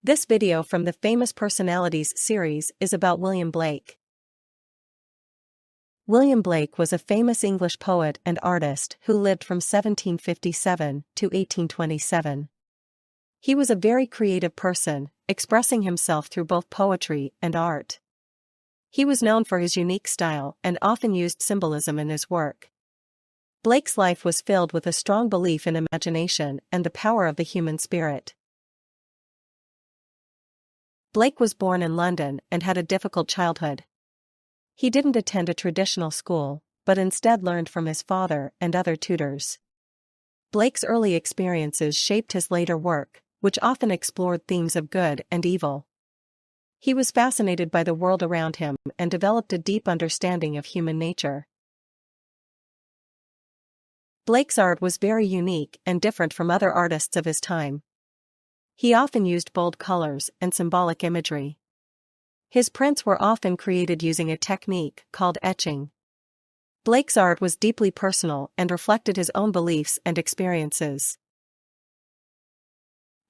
This video from the Famous Personalities series is about William Blake. William Blake was a famous English poet and artist who lived from 1757 to 1827. He was a very creative person, expressing himself through both poetry and art. He was known for his unique style and often used symbolism in his work. Blake's life was filled with a strong belief in imagination and the power of the human spirit. Blake was born in London and had a difficult childhood. He didn't attend a traditional school, but instead learned from his father and other tutors. Blake's early experiences shaped his later work, which often explored themes of good and evil. He was fascinated by the world around him and developed a deep understanding of human nature. Blake's art was very unique and different from other artists of his time. He often used bold colors and symbolic imagery. His prints were often created using a technique called etching. Blake's art was deeply personal and reflected his own beliefs and experiences.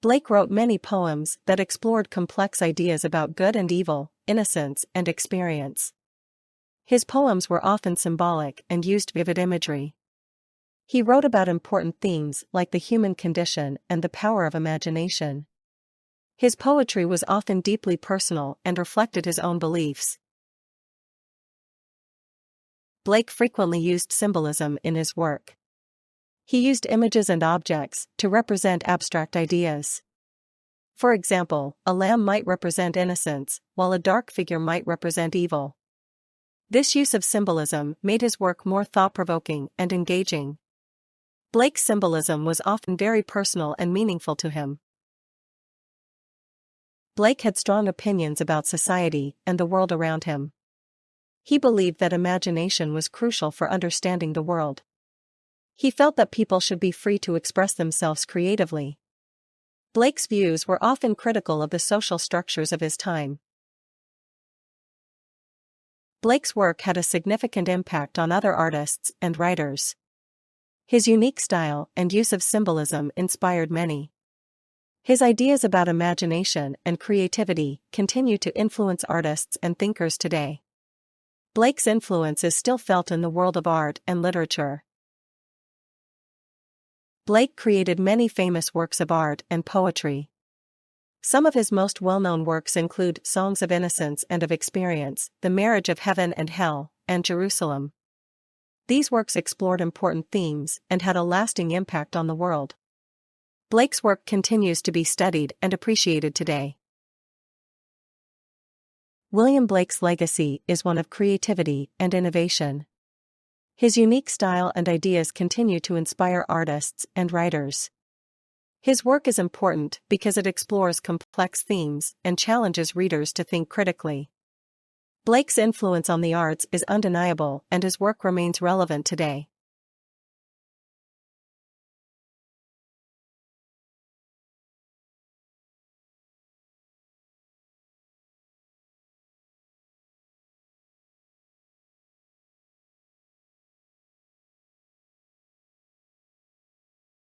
Blake wrote many poems that explored complex ideas about good and evil, innocence and experience. His poems were often symbolic and used vivid imagery. He wrote about important themes like the human condition and the power of imagination. His poetry was often deeply personal and reflected his own beliefs. Blake frequently used symbolism in his work. He used images and objects to represent abstract ideas. For example, a lamb might represent innocence, while a dark figure might represent evil. This use of symbolism made his work more thought-provoking and engaging. Blake's symbolism was often very personal and meaningful to him. Blake had strong opinions about society and the world around him. He believed that imagination was crucial for understanding the world. He felt that people should be free to express themselves creatively. Blake's views were often critical of the social structures of his time. Blake's work had a significant impact on other artists and writers. His unique style and use of symbolism inspired many. His ideas about imagination and creativity continue to influence artists and thinkers today. Blake's influence is still felt in the world of art and literature. Blake created many famous works of art and poetry. Some of his most well-known works include Songs of Innocence and of Experience, The Marriage of Heaven and Hell, and Jerusalem. These works explored important themes and had a lasting impact on the world. Blake's work continues to be studied and appreciated today. William Blake's legacy is one of creativity and innovation. His unique style and ideas continue to inspire artists and writers. His work is important because it explores complex themes and challenges readers to think critically. Blake's influence on the arts is undeniable and his work remains relevant today.